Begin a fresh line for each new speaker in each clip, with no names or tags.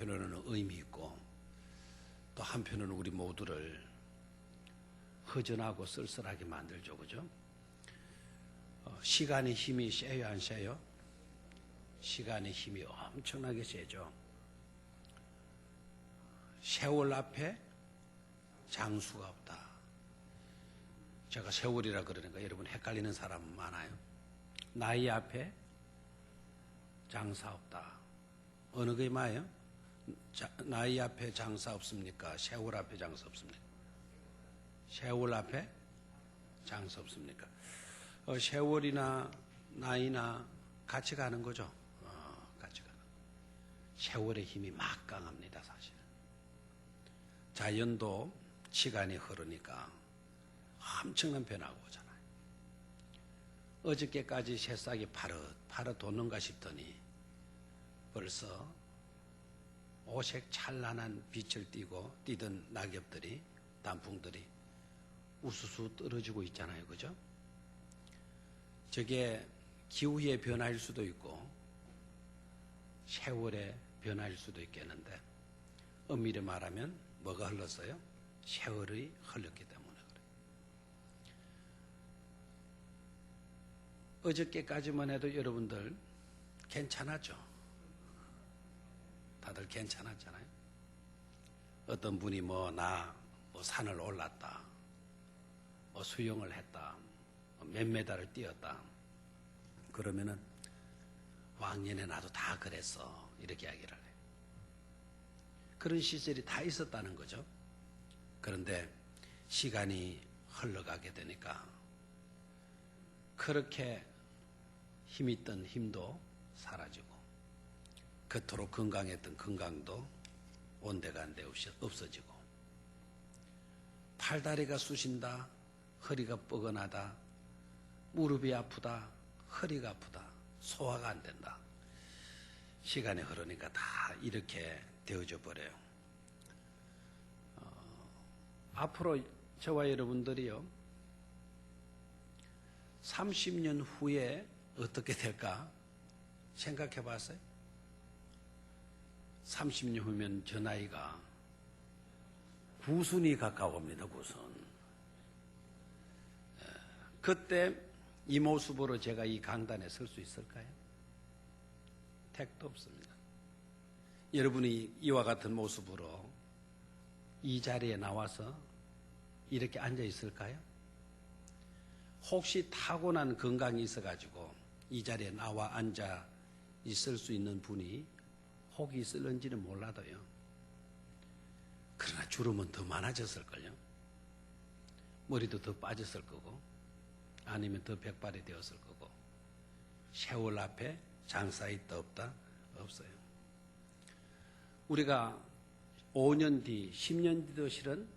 한편으로는 의미 있고 또 한편으로는 우리 모두를 허전하고 쓸쓸하게 만들죠. 그죠? 시간의 힘이 세요, 안 세요? 시간의 힘이 엄청나게 세죠. 세월 앞에 장수가 없다. 제가 세월이라 그러니까 여러분 헷갈리는 사람 많아요. 나이 앞에 장사 없다. 어느 게 맞아요? 나이 앞에 장사 없습니까? 세월 앞에 장사 없습니까? 세월 앞에 장사 없습니까? 세월이나 나이나 같이 가는 거죠. 같이 가는. 세월의 힘이 막강합니다, 사실은. 자연도 시간이 흐르니까 엄청난 변화가 오잖아요. 어저께까지 새싹이 파릇 돋는가 싶더니 벌써 오색 찬란한 빛을 띠던 낙엽들이, 단풍들이 우수수 떨어지고 있잖아요. 그죠? 저게 기후의 변화일 수도 있고 세월의 변화일 수도 있겠는데 엄밀히 말하면 뭐가 흘렀어요? 세월이 흘렀기 때문에 그래요. 어저께까지만 해도 여러분들 괜찮았죠? 다들 괜찮았잖아요. 어떤 분이 나 산을 올랐다, 수영을 했다, 몇 메달을 뛰었다. 그러면은 왕년에 나도 다 그랬어, 이렇게 이야기를 해요. 그런 시절이 다 있었다는 거죠. 그런데 시간이 흘러가게 되니까 그렇게 힘있던 힘도 사라지고 그토록 건강했던 건강도 온데간데 없이 없어지고 팔다리가 쑤신다, 허리가 뻐근하다, 무릎이 아프다, 허리가 아프다, 소화가 안 된다. 시간이 흐르니까 다 이렇게 되어져 버려요. 앞으로 저와 여러분들이요 30년 후에 어떻게 될까 생각해 봤어요? 30년 후면 저 나이가 9순이 가까워옵니다. 9순. 그때 이 모습으로 제가 이 강단에 설 수 있을까요? 택도 없습니다. 여러분이 이와 같은 모습으로 이 자리에 나와서 이렇게 앉아 있을까요? 혹시 타고난 건강이 있어가지고 이 자리에 나와 앉아 있을 수 있는 분이 혹이 있을는지는 몰라도요. 그러나 주름은 더 많아졌을걸요. 머리도 더 빠졌을 거고 아니면 더 백발이 되었을 거고 세월 앞에 장사 있다 없다? 없어요. 우리가 5년 뒤, 10년 뒤도 실은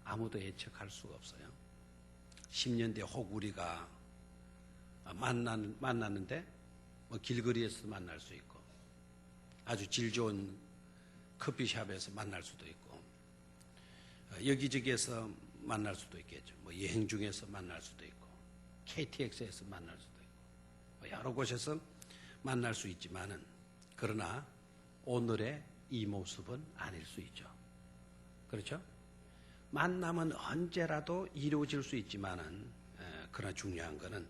아무도 예측할 수가 없어요. 10년 뒤에 혹 우리가 만났는데 길거리에서 만날 수 있고 아주 질 좋은 커피숍에서 만날 수도 있고 여기저기에서 만날 수도 있겠죠. 여행 중에서 만날 수도 있고 KTX에서 만날 수도 있고 여러 곳에서 만날 수 있지만은 그러나 오늘의 이 모습은 아닐 수 있죠. 그렇죠? 만남은 언제라도 이루어질 수 있지만은 그러나 중요한 거는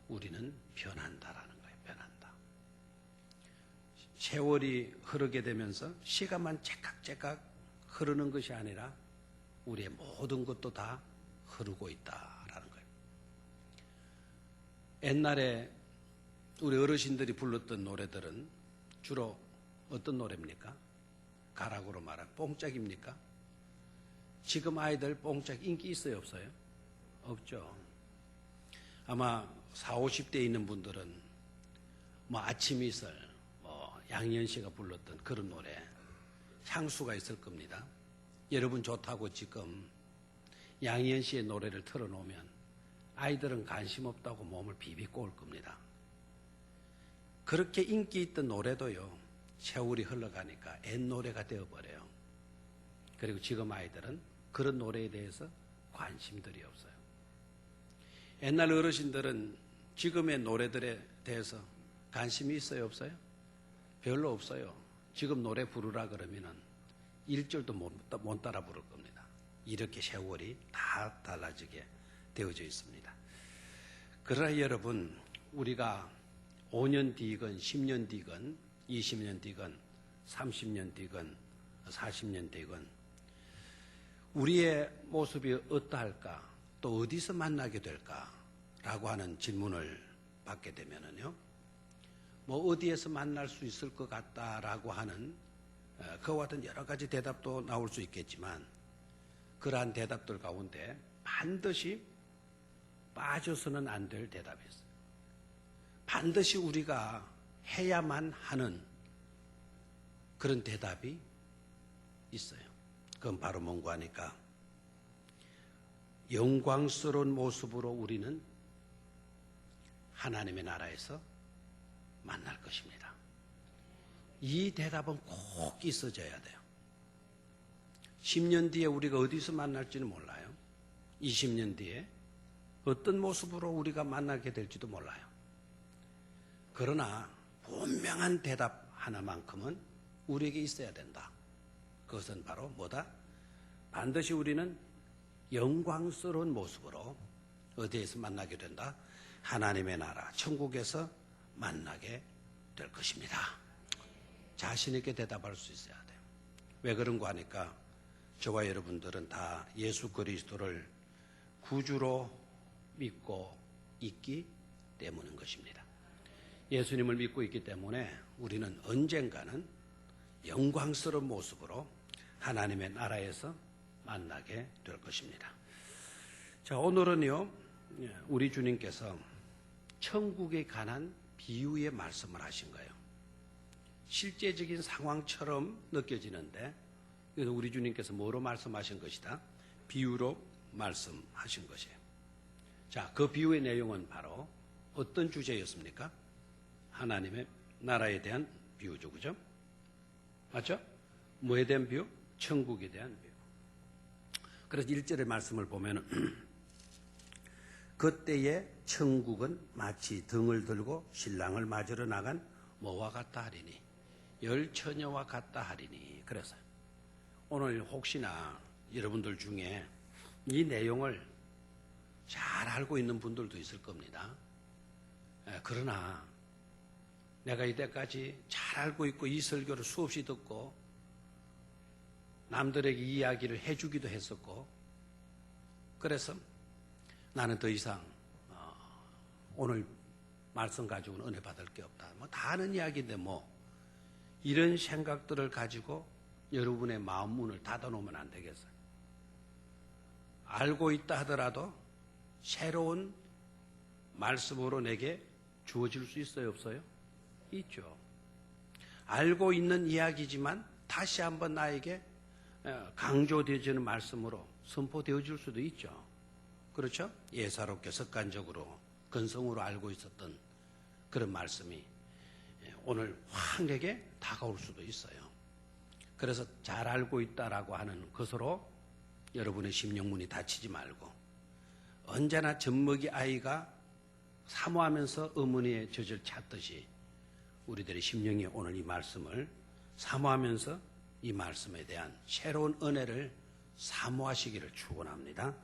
우리는 변한다라는 거예요. 변한다. 세월이 흐르게 되면서 시간만 째깍째깍 흐르는 것이 아니라 우리의 모든 것도 다 흐르고 있다라는 거예요. 옛날에 우리 어르신들이 불렀던 노래들은 주로 어떤 노래입니까? 가락으로 말하면 뽕짝입니까? 지금 아이들 뽕짝 인기 있어요, 없어요? 없죠. 아마 40, 50대에 있는 분들은 아침 이슬, 양희은 씨가 불렀던 그런 노래 향수가 있을 겁니다. 여러분 좋다고 지금 양희은 씨의 노래를 틀어놓으면 아이들은 관심 없다고 몸을 비비고 올 겁니다. 그렇게 인기 있던 노래도요 세월이 흘러가니까 옛 노래가 되어버려요. 그리고 지금 아이들은 그런 노래에 대해서 관심들이 없어요. 옛날 어르신들은 지금의 노래들에 대해서 관심이 있어요, 없어요? 별로 없어요. 지금 노래 부르라 그러면은 1절도 못 따라 부를 겁니다. 이렇게 세월이 다 달라지게 되어져 있습니다. 그러나 여러분, 우리가 5년 뒤건 10년 뒤건 20년 뒤건 30년 뒤건 40년 뒤건 우리의 모습이 어떠할까, 또 어디서 만나게 될까라고 하는 질문을 받게 되면은요, 뭐 어디에서 만날 수 있을 것 같다라고 하는 그와 같은 여러 가지 대답도 나올 수 있겠지만, 그러한 대답들 가운데 반드시 빠져서는 안 될 대답이 있어요. 반드시 우리가 해야만 하는 그런 대답이 있어요. 그건 바로 뭔가 하니까, 영광스러운 모습으로 우리는 하나님의 나라에서 만날 것입니다. 이 대답은 꼭 있어져야 돼요. 10년 뒤에 우리가 어디서 만날지는 몰라요. 20년 뒤에 어떤 모습으로 우리가 만나게 될지도 몰라요. 그러나 분명한 대답 하나만큼은 우리에게 있어야 된다. 그것은 바로 뭐다? 반드시 우리는 영광스러운 모습으로 어디에서 만나게 된다? 하나님의 나라, 천국에서 만나게 될 것입니다. 자신 있게 대답할 수 있어야 돼요. 왜 그런가 하니까, 저와 여러분들은 다 예수 그리스도를 구주로 믿고 있기 때문인 것입니다. 예수님을 믿고 있기 때문에 우리는 언젠가는 영광스러운 모습으로 하나님의 나라에서 만나게 될 것입니다. 자, 오늘은요, 우리 주님께서 천국에 관한 비유의 말씀을 하신 거예요. 실제적인 상황처럼 느껴지는데, 그래서 우리 주님께서 뭐로 말씀하신 것이다? 비유로 말씀하신 것이에요. 자, 그 비유의 내용은 바로 어떤 주제였습니까? 하나님의 나라에 대한 비유죠, 그죠? 맞죠? 뭐에 대한 비유? 천국에 대한 비유. 그래서 1절의 말씀을 보면은 그때의 천국은 마치 등을 들고 신랑을 맞으러 나간 뭐와 같다 하리니, 열처녀와 같다 하리니. 그래서 오늘 혹시나 여러분들 중에 이 내용을 잘 알고 있는 분들도 있을 겁니다. 그러나 내가 이때까지 잘 알고 있고 이 설교를 수없이 듣고 남들에게 이야기를 해주기도 했었고, 그래서 나는 더 이상 오늘 말씀 가지고는 은혜 받을 게 없다. 뭐 다 아는 이야기인데 뭐 이런 생각들을 가지고 여러분의 마음 문을 닫아놓으면 안 되겠어요. 알고 있다 하더라도 새로운 말씀으로 내게 주어질 수 있어요, 없어요? 있죠. 알고 있는 이야기지만 다시 한번 나에게 강조되어지는 말씀으로 선포되어질 수도 있죠. 그렇죠? 예사롭게 습관적으로 근성으로 알고 있었던 그런 말씀이 오늘 확 내게 다가올 수도 있어요. 그래서 잘 알고 있다라고 하는 것으로 여러분의 심령문이 닫히지 말고, 언제나 젖먹이 아이가 사모하면서 어머니의 젖을 찾듯이 우리들의 심령이 오늘 이 말씀을 사모하면서 이 말씀에 대한 새로운 은혜를 사모하시기를 축원합니다.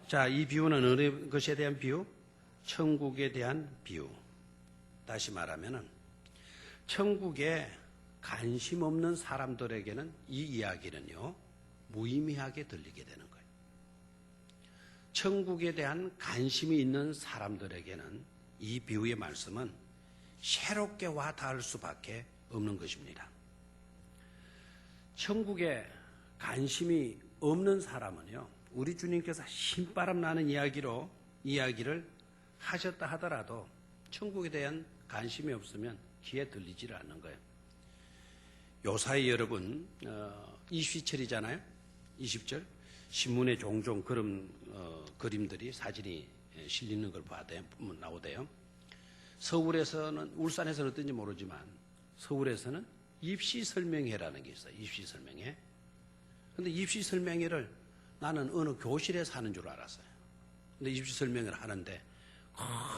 자, 이 비유는 어느 것에 대한 비유? 천국에 대한 비유. 다시 말하면은 천국에 관심 없는 사람들에게는 이 이야기는요, 무의미하게 들리게 되는 거예요. 천국에 대한 관심이 있는 사람들에게는 이 비유의 말씀은 새롭게 와 닿을 수밖에 없는 것입니다. 천국에 관심이 없는 사람은요, 우리 주님께서 신바람 나는 이야기를 하셨다 하더라도 천국에 대한 관심이 없으면 귀에 들리지를 않는 거예요. 요사이 여러분 20시철이잖아요. 20절 신문에 종종 그런 그림들이, 사진이 실리는 걸 보면 나오대요. 서울에서는, 울산에서는 어떤지 모르지만 서울에서는 입시설명회라는 게 있어요. 입시설명회. 근데 입시설명회를 나는 어느 교실에서 하는 줄 알았어요. 근데 입시설명회를 하는데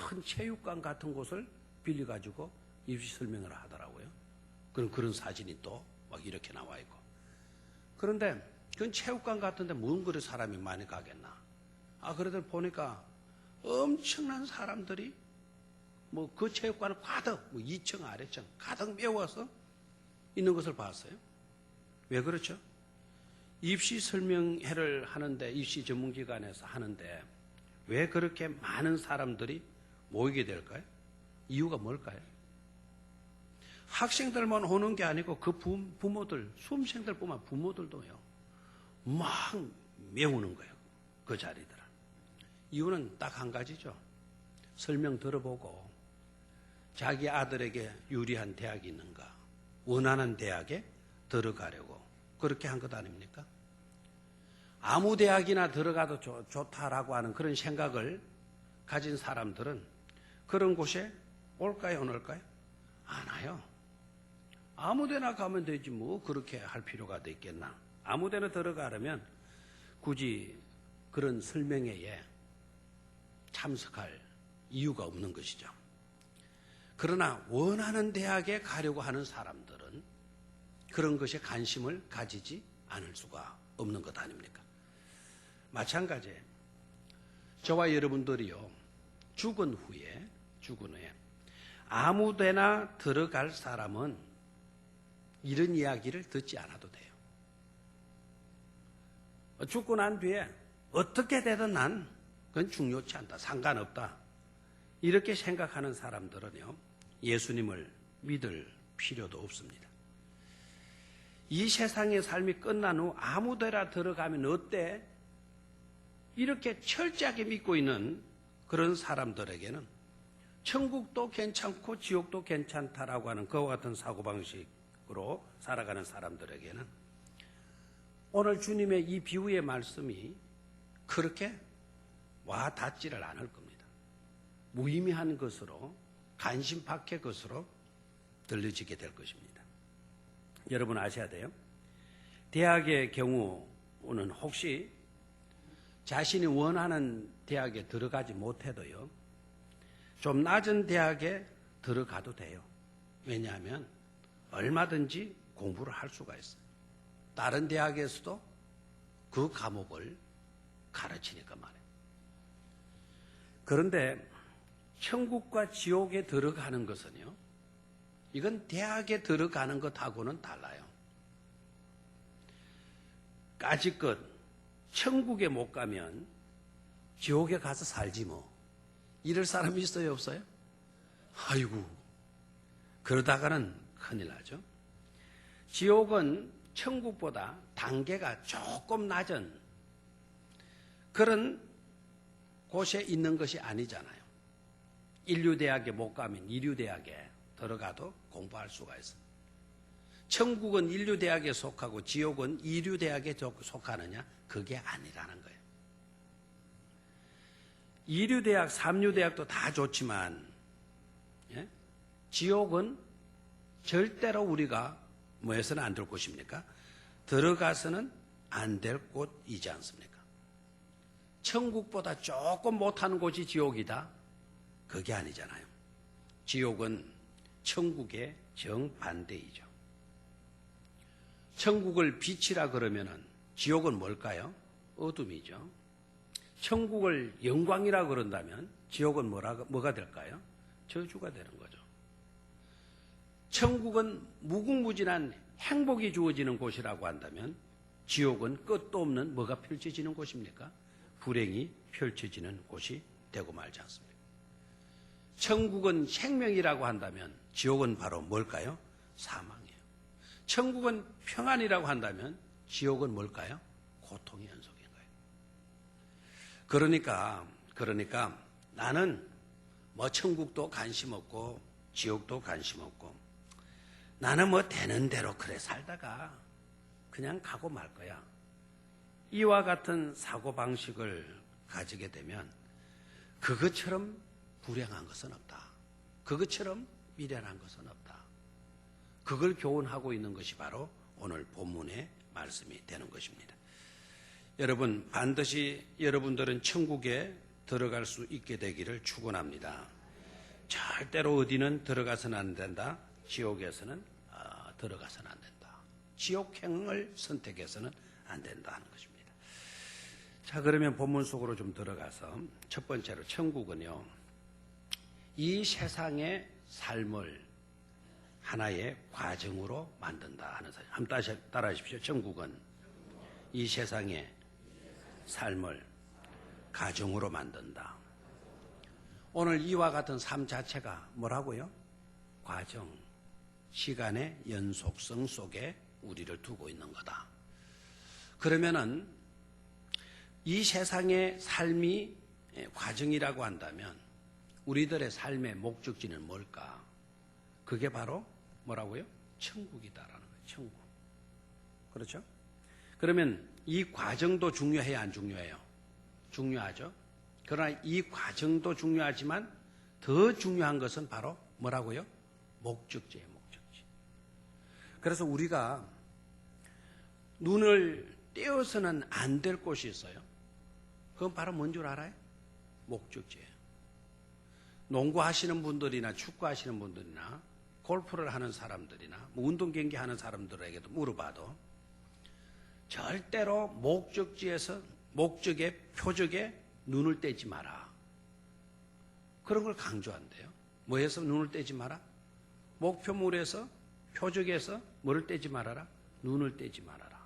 큰 체육관 같은 곳을 빌려가지고 입시설명회를 하더라고요. 그런 사진이 또 막 이렇게 나와 있고. 그런데 그건 체육관 같은데 무슨 그리 사람이 많이 가겠나? 그래도 보니까 엄청난 사람들이 뭐 그 체육관을 가득, 뭐 2층 아래층 가득 메워서 있는 것을 봤어요. 왜 그렇죠? 입시 설명회를 하는데, 입시 전문기관에서 하는데 왜 그렇게 많은 사람들이 모이게 될까요? 이유가 뭘까요? 학생들만 오는 게 아니고 그 부모들, 수험생들뿐만 부모들도요, 막 메우는 거예요. 그 자리들을. 이유는 딱 한 가지죠. 설명 들어보고 자기 아들에게 유리한 대학이 있는가, 원하는 대학에 들어가려고 그렇게 한 것 아닙니까? 아무 대학이나 들어가도 좋다라고 하는 그런 생각을 가진 사람들은 그런 곳에 올까요, 안 올까요? 안 와요. 아무 데나 가면 되지 뭐 그렇게 할 필요가 있겠나. 아무 데나 들어가려면 굳이 그런 설명회에 참석할 이유가 없는 것이죠. 그러나 원하는 대학에 가려고 하는 사람들은 그런 것에 관심을 가지지 않을 수가 없는 것 아닙니까? 마찬가지예요. 저와 여러분들이요, 죽은 후에 아무 데나 들어갈 사람은 이런 이야기를 듣지 않아도 돼요. 죽고 난 뒤에 어떻게 되든 난 그건 중요치 않다, 상관없다, 이렇게 생각하는 사람들은요, 예수님을 믿을 필요도 없습니다. 이 세상의 삶이 끝난 후 아무 데나 들어가면 어때? 이렇게 철저하게 믿고 있는 그런 사람들에게는 천국도 괜찮고 지옥도 괜찮다라고 하는 그와 같은 사고방식으로 살아가는 사람들에게는 오늘 주님의 이 비유의 말씀이 그렇게 와 닿지를 않을 겁니다. 무의미한 것으로, 관심 밖의 것으로 들려지게 될 것입니다. 여러분 아셔야 돼요. 대학의 경우는 혹시 자신이 원하는 대학에 들어가지 못해도요, 좀 낮은 대학에 들어가도 돼요. 왜냐하면 얼마든지 공부를 할 수가 있어요. 다른 대학에서도 그 과목을 가르치니까 말이에요. 그런데 천국과 지옥에 들어가는 것은요, 이건 대학에 들어가는 것하고는 달라요. 까짓것 천국에 못 가면 지옥에 가서 살지 뭐. 이럴 사람이 있어요, 없어요? 아이고, 그러다가는 큰일 나죠. 지옥은 천국보다 단계가 조금 낮은 그런 곳에 있는 것이 아니잖아요. 인류대학에 못 가면 이류대학에 들어가도 공부할 수가 있어요. 천국은 인류대학에 속하고 지옥은 이류대학에 속하느냐? 그게 아니라는 거예요. 이류대학, 삼류대학도 다 좋지만, 예? 지옥은 절대로 우리가 뭐 해서는 안 될 곳입니까? 들어가서는 안 될 곳이지 않습니까? 천국보다 조금 못하는 곳이 지옥이다? 그게 아니잖아요. 지옥은 천국의 정반대이죠. 천국을 빛이라 그러면은 지옥은 뭘까요? 어둠이죠. 천국을 영광이라 그런다면 지옥은 뭐가 될까요? 저주가 되는 거죠. 천국은 무궁무진한 행복이 주어지는 곳이라고 한다면 지옥은 끝도 없는 뭐가 펼쳐지는 곳입니까? 불행이 펼쳐지는 곳이 되고 말지 않습니까? 천국은 생명이라고 한다면 지옥은 바로 뭘까요? 사망이에요. 천국은 평안이라고 한다면 지옥은 뭘까요? 고통의 연속인 거예요. 그러니까 나는 뭐 천국도 관심 없고 지옥도 관심 없고 나는 뭐 되는 대로 그래 살다가 그냥 가고 말 거야. 이와 같은 사고방식을 가지게 되면 그것처럼 불행한 것은 없다. 그것처럼 미련한 것은 없다. 그걸 교훈하고 있는 것이 바로 오늘 본문의 말씀이 되는 것입니다. 여러분, 반드시 여러분들은 천국에 들어갈 수 있게 되기를 축원합니다. 절대로 어디는 들어가서는 안 된다. 지옥에서는 들어가서는 안 된다. 지옥행을 선택해서는 안 된다는 것입니다. 자, 그러면 본문 속으로 좀 들어가서 첫 번째로 천국은요, 이 세상의 삶을 하나의 과정으로 만든다 하는 사실. 한번 다시 따라하십시오. 천국은 이 세상의 삶을 가정으로 만든다. 오늘 이와 같은 삶 자체가 뭐라고요? 과정, 시간의 연속성 속에 우리를 두고 있는 거다. 그러면은 이 세상의 삶이 과정이라고 한다면 우리들의 삶의 목적지는 뭘까? 그게 바로 뭐라고요? 천국이다라는 거예요. 천국. 그렇죠? 그러면 이 과정도 중요해요, 안 중요해요? 중요하죠. 그러나 이 과정도 중요하지만 더 중요한 것은 바로 뭐라고요? 목적지예요, 목적지. 그래서 우리가 눈을 떼어서는 안 될 곳이 있어요. 그건 바로 뭔 줄 알아요? 목적지예요. 농구하시는 분들이나 축구하시는 분들이나 골프를 하는 사람들이나 뭐 운동 경기 하는 사람들에게도 물어봐도 절대로 목적지에서 목적의 표적에 눈을 떼지 마라. 그런 걸 강조한대요. 뭐에서 눈을 떼지 마라? 목표물에서 표적에서 뭐를 떼지 말아라? 눈을 떼지 말아라.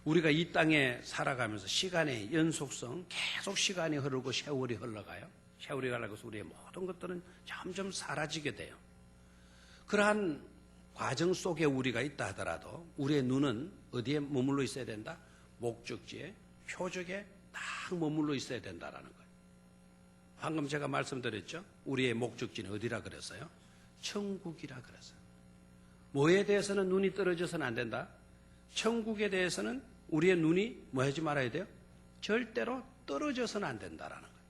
우리가 이 땅에 살아가면서 시간의 연속성, 계속 시간이 흐르고 세월이 흘러가요. 세월이 흘러가서 우리의 모든 것들은 점점 사라지게 돼요. 그러한 과정 속에 우리가 있다 하더라도 우리의 눈은 어디에 머물러 있어야 된다? 목적지에, 표적에 딱 머물러 있어야 된다라는 거예요. 방금 제가 말씀드렸죠? 우리의 목적지는 어디라 그랬어요? 천국이라 그랬어요. 뭐에 대해서는 눈이 떨어져서는 안 된다? 천국에 대해서는 우리의 눈이 뭐 하지 말아야 돼요? 절대로 떨어져서는 안 된다라는 거예요.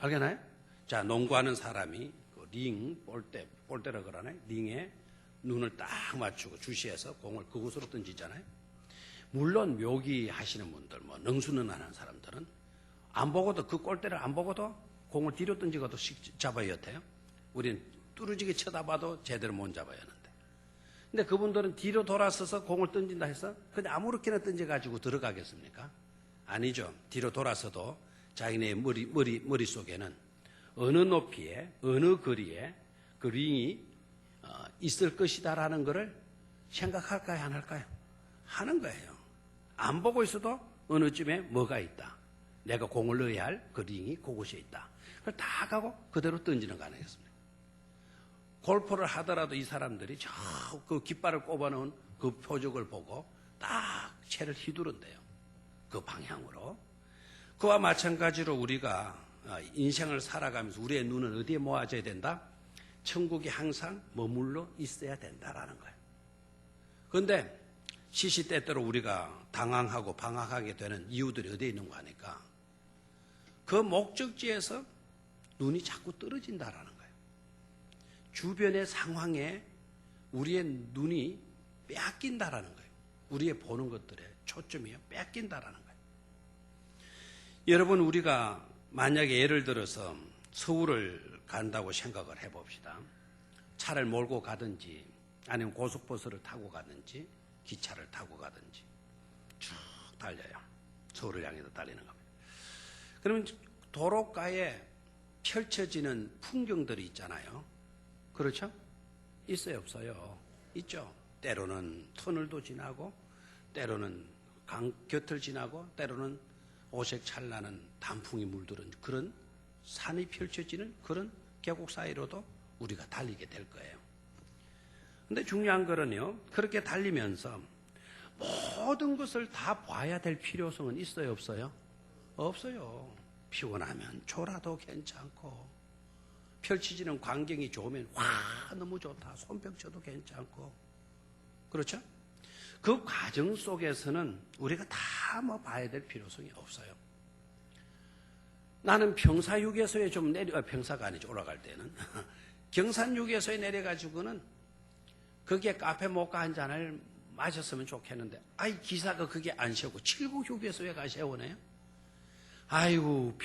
알겠나요? 자, 농구하는 사람이 그 링, 볼대라 그러나요? 링에 눈을 딱 맞추고 주시해서 공을 그곳으로 던지잖아요. 물론 묘기 하시는 분들, 뭐 능수능하는 사람들은 안 보고도 그 골대를 안 보고도 공을 뒤로 던지고도 잡아야 여태요. 우리는 뚫어지게 쳐다봐도 제대로 못 잡아야 하는데. 근데 그분들은 뒤로 돌아서서 공을 던진다 해서 그냥 아무렇게나 던져가지고 들어가겠습니까? 아니죠. 뒤로 돌아서도 자기네 머릿속에는 어느 높이에, 어느 거리에 그 링이 있을 것이다라는 것을 생각할까요? 안 할까요? 하는 거예요. 안 보고 있어도 어느 쯤에 뭐가 있다. 내가 공을 넣어야 할 그 링이 그곳에 있다. 그걸 다 가고 그대로 던지는 거 아니겠습니까? 골프를 하더라도 이 사람들이 저 그 깃발을 꼽아놓은 그 표적을 보고 딱 채를 휘두른대요. 그 방향으로. 그와 마찬가지로 우리가 인생을 살아가면서 우리의 눈은 어디에 모아져야 된다? 천국에 항상 머물러 있어야 된다라는 거예요. 그런데 시시때때로 우리가 당황하고 방황하게 되는 이유들이 어디에 있는 거 아니까? 그 목적지에서 눈이 자꾸 떨어진다라는 거예요. 주변의 상황에 우리의 눈이 뺏긴다라는 거예요. 우리의 보는 것들에 초점이 뺏긴다라는 거예요. 여러분, 우리가 만약에 예를 들어서 서울을 간다고 생각을 해봅시다. 차를 몰고 가든지 아니면 고속버스를 타고 가든지 기차를 타고 가든지 쭉 달려요. 서울을 향해서 달리는 겁니다. 그러면 도로가에 펼쳐지는 풍경들이 있잖아요. 그렇죠? 있어요, 없어요? 있죠. 때로는 터널도 지나고 때로는 강 곁을 지나고 때로는 오색찬란한 단풍이 물들은 그런 산이 펼쳐지는 그런 계곡 사이로도 우리가 달리게 될 거예요. 근데 중요한 거는요, 그렇게 달리면서 모든 것을 다 봐야 될 필요성은 있어요, 없어요? 없어요. 피곤하면 졸아도 괜찮고, 펼쳐지는 광경이 좋으면 와 너무 좋다, 손뼉쳐도 괜찮고, 그렇죠? 그 과정 속에서는 우리가 다 뭐 봐야 될 필요성이 없어요. 나는 평사휴게소에 좀 평사가 아니죠, 올라갈 때는. 경산휴게소에 내려가지고는 거기에 카페 모카 한 잔을 마셨으면 좋겠는데, 아이, 기사가 그게 안 세우고 칠곡휴게소에 가 세우네요. 아이고,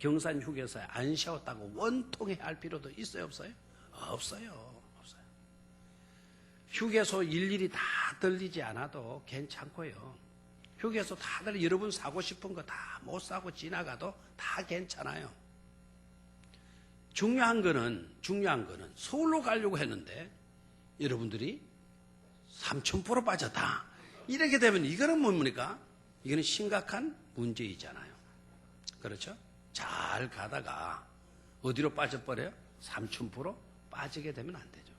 경산휴게소에 안 세웠다고 원통해 할 필요도 있어요, 없어요? 없어요. 없어요. 휴게소 일일이 다 들리지 않아도 괜찮고요. 휴게소 다들 여러분 사고 싶은 거 다 못 사고 지나가도 다 괜찮아요. 중요한 거는 서울로 가려고 했는데 여러분들이 3,000% 빠졌다. 이렇게 되면 이거는 뭡니까? 이거는 심각한 문제이잖아요. 그렇죠? 잘 가다가 어디로 빠져버려요? 3,000% 빠지게 되면 안 되죠.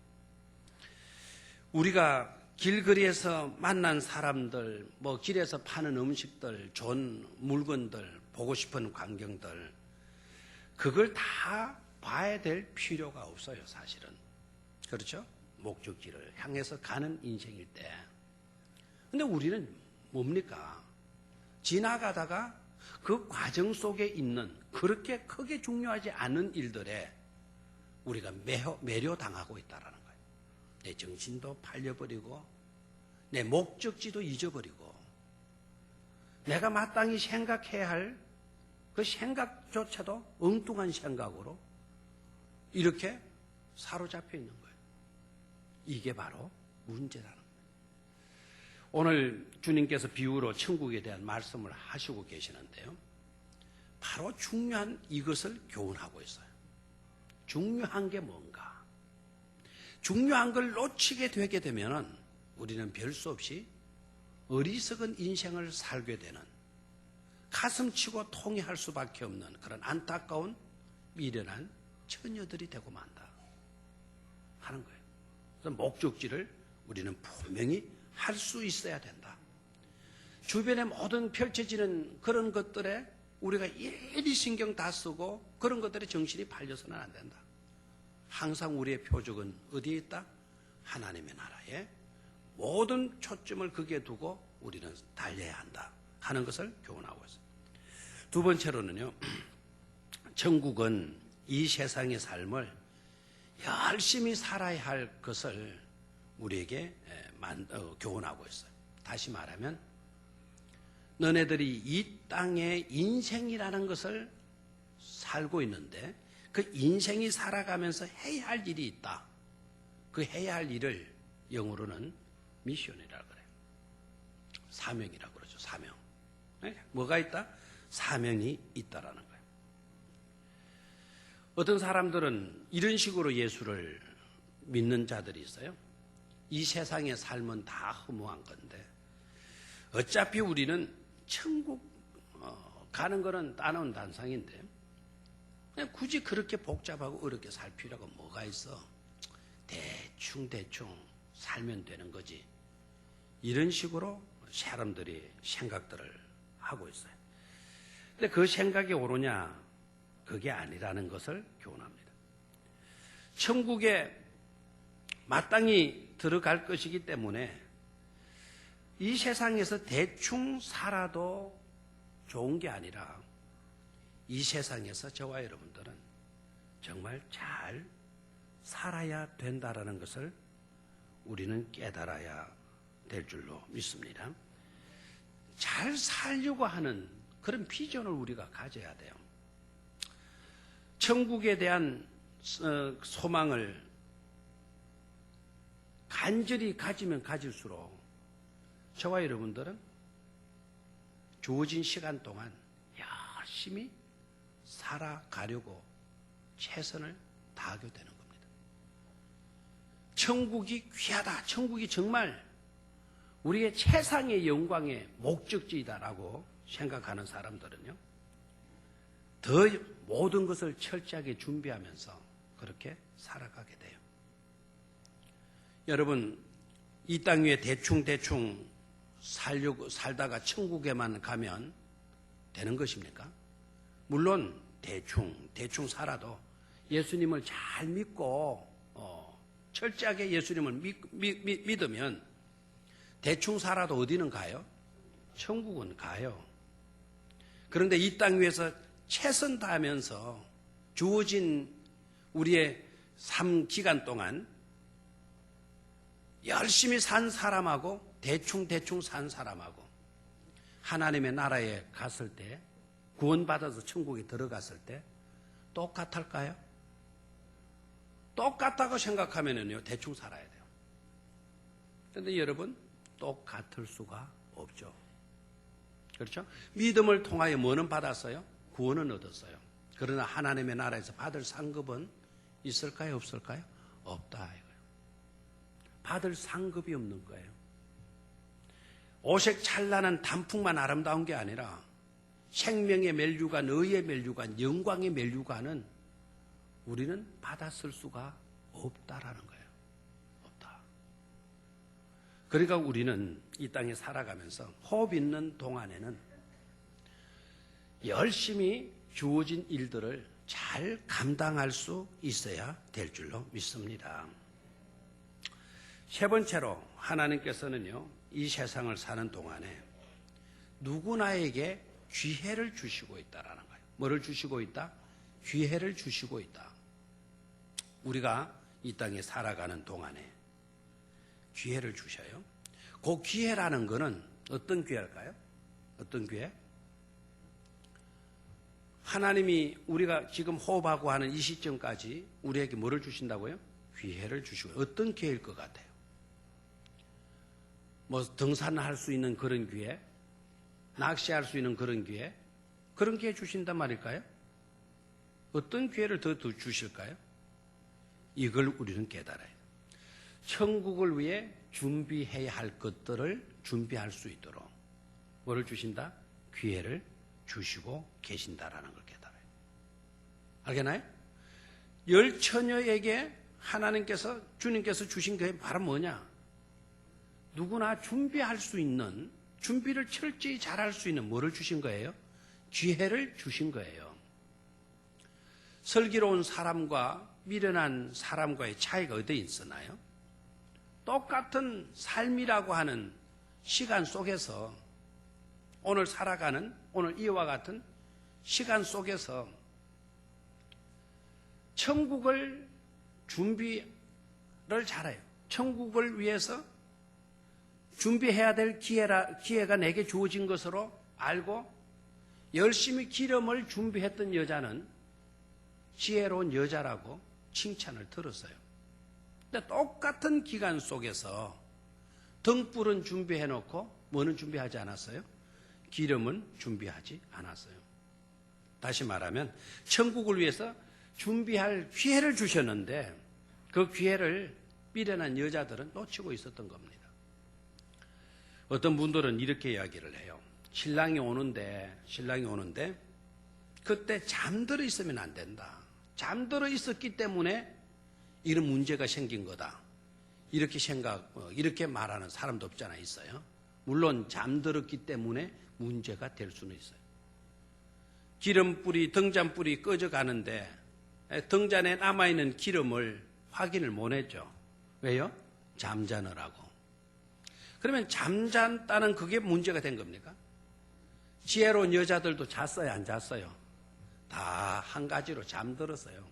우리가 길거리에서 만난 사람들, 길에서 파는 음식들, 좋은 물건들, 보고 싶은 광경들, 그걸 다 봐야 될 필요가 없어요, 사실은. 그렇죠? 목적지를 향해서 가는 인생일 때. 근데 우리는 뭡니까? 지나가다가 그 과정 속에 있는 그렇게 크게 중요하지 않은 일들에 우리가 매료당하고 있다는 거예요. 내 정신도 팔려버리고 내 목적지도 잊어버리고 내가 마땅히 생각해야 할 그 생각조차도 엉뚱한 생각으로 이렇게 사로잡혀 있는 거예요. 이게 바로 문제라는 거예요. 오늘 주님께서 비유로 천국에 대한 말씀을 하시고 계시는데요. 바로 중요한 이것을 교훈하고 있어요. 중요한 게 뭔가? 중요한 걸 놓치게 되게 되면 우리는 별 수 없이 어리석은 인생을 살게 되는 가슴치고 통회할 수밖에 없는 그런 안타까운 미련한 처녀들이 되고 만다 하는 거예요. 그래서 목적지를 우리는 분명히 할 수 있어야 된다. 주변에 모든 펼쳐지는 그런 것들에 우리가 일일이 신경 다 쓰고 그런 것들에 정신이 팔려서는 안 된다. 항상 우리의 표적은 어디에 있다? 하나님의 나라에 모든 초점을 거기에 두고 우리는 달려야 한다 하는 것을 교훈하고 있습니다. 두 번째로는요, 천국은 이 세상의 삶을 열심히 살아야 할 것을 우리에게 교훈하고 있어요. 다시 말하면 너네들이 이 땅의 인생이라는 것을 살고 있는데 그 인생이 살아가면서 해야 할 일이 있다. 그 해야 할 일을 영어로는 미션이라고 그래요. 사명이라고 그러죠. 사명. 뭐가 있다? 사명이 있다라는 거예요. 어떤 사람들은 이런 식으로 예수를 믿는 자들이 있어요. 이 세상의 삶은 다 허무한 건데 어차피 우리는 천국 가는 거는 따놓은 단상인데 그냥 굳이 그렇게 복잡하고 어렵게 살 필요가 뭐가 있어? 대충 살면 되는 거지. 이런 식으로 사람들이 생각들을 하고 있어요. 근데 그 생각이 옳으냐? 그게 아니라는 것을 교훈합니다. 천국에 마땅히 들어갈 것이기 때문에 이 세상에서 대충 살아도 좋은 게 아니라 이 세상에서 저와 여러분들은 정말 잘 살아야 된다라는 것을 우리는 깨달아야 될 줄로 믿습니다. 잘 살려고 하는 그런 비전을 우리가 가져야 돼요. 천국에 대한 소망을 간절히 가지면 가질수록 저와 여러분들은 주어진 시간 동안 열심히 살아가려고 최선을 다하게 되는 겁니다. 천국이 귀하다. 천국이 정말 우리의 최상의 영광의 목적지이다라고 생각하는 사람들은요. 더 모든 것을 철저하게 준비하면서 그렇게 살아가게 돼요. 여러분, 이 땅 위에 대충 살다가 천국에만 가면 되는 것입니까? 물론 대충 살아도 예수님을 잘 믿고 철저하게 예수님을 믿으면 대충 살아도 어디는 가요? 천국은 가요. 그런데 이 땅 위에서 최선 다하면서 주어진 우리의 삶 기간 동안 열심히 산 사람하고 대충 산 사람하고 하나님의 나라에 갔을 때 구원받아서 천국에 들어갔을 때 똑같을까요? 똑같다고 생각하면요 대충 살아야 돼요. 그런데 여러분, 똑같을 수가 없죠. 그렇죠? 믿음을 통하여 뭐는 받았어요? 구원은 얻었어요. 그러나 하나님의 나라에서 받을 상급은 있을까요? 없을까요? 없다 이거예요. 받을 상급이 없는 거예요. 오색 찬란한 단풍만 아름다운 게 아니라 생명의 멸류관, 의의 멸류관, 영광의 멸류관은 우리는 받았을 수가 없다라는 거예요. 없다. 그러니까 우리는 이 땅에 살아가면서 호흡 있는 동안에는 열심히 주어진 일들을 잘 감당할 수 있어야 될 줄로 믿습니다. 세 번째로 하나님께서는요, 이 세상을 사는 동안에 누구나에게 기회를 주시고 있다라는 거예요. 뭐를 주시고 있다? 기회를 주시고 있다. 우리가 이 땅에 살아가는 동안에 기회를 주셔요. 그 기회라는 거는 어떤 기회일까요? 어떤 기회? 하나님이 우리가 지금 호흡하고 하는 이 시점까지 우리에게 뭐를 주신다고요? 기회를 주시고. 어떤 기회일 것 같아요? 뭐 등산할 수 있는 그런 기회? 낚시할 수 있는 그런 기회? 그런 기회 주신단 말일까요? 어떤 기회를 더 주실까요? 이걸 우리는 깨달아야 돼요. 천국을 위해 준비해야 할 것들을 준비할 수 있도록 뭐를 주신다? 기회를 주시고 계신다라는 걸 깨달아요. 알겠나요? 열 처녀에게 하나님께서, 주님께서 주신 게 바로 뭐냐? 누구나 준비할 수 있는, 준비를 철저히 잘할 수 있는 뭐를 주신 거예요? 기회를 주신 거예요. 슬기로운 사람과 미련한 사람과의 차이가 어디에 있었나요? 똑같은 삶이라고 하는 시간 속에서 오늘 살아가는, 오늘 이와 같은 시간 속에서 천국을 준비를 잘해요. 천국을 위해서 준비해야 될 기회가 내게 주어진 것으로 알고 열심히 기름을 준비했던 여자는 지혜로운 여자라고 칭찬을 들었어요. 근데 똑같은 기간 속에서 등불은 준비해놓고 뭐는 준비하지 않았어요? 기름은 준비하지 않았어요. 다시 말하면 천국을 위해서 준비할 기회를 주셨는데 그 기회를 미련한 여자들은 놓치고 있었던 겁니다. 어떤 분들은 이렇게 이야기를 해요. 신랑이 오는데 그때 잠들어 있으면 안 된다. 잠들어 있었기 때문에 이런 문제가 생긴 거다. 이렇게 말하는 사람도 없잖아 있어요. 물론 잠들었기 때문에 문제가 될 수는 있어요. 기름불이, 등잔불이 꺼져가는데 등잔에 남아있는 기름을 확인을 못 했죠. 왜요? 잠자느라고. 그러면 잠잤다는 그게 문제가 된 겁니까? 지혜로운 여자들도 잤어요, 안 잤어요? 다 한 가지로 잠들었어요.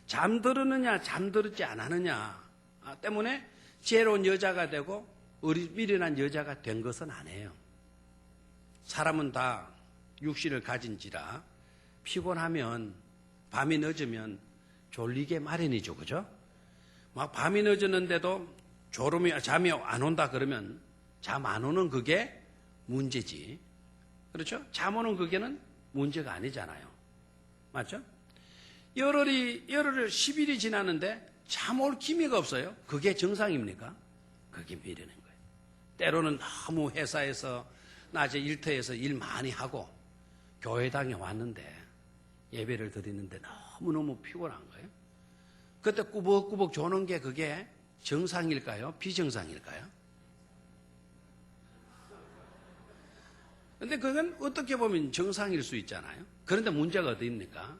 잠들었느냐, 잠들었지 않았느냐 때문에 지혜로운 여자가 되고 미련한 여자가 된 것은 아니에요. 사람은 다 육신을 가진지라 피곤하면 밤이 늦으면 졸리게 마련이죠, 그죠? 막 밤이 늦었는데도 잠이 안 온다 그러면 잠 안 오는 그게 문제지. 그렇죠? 잠 오는 그게는 문제가 아니잖아요. 맞죠? 열흘이 10일이 지났는데 잠 올 기미가 없어요. 그게 정상입니까? 그게 미련인 거예요. 때로는 너무 회사에서 낮에 일터에서 일 많이 하고 교회당에 왔는데 예배를 드리는데 너무너무 피곤한 거예요. 그때 꾸벅꾸벅 조는 게 그게 정상일까요? 비정상일까요? 근데 그건 어떻게 보면 정상일 수 있잖아요. 그런데 문제가 어디입니까?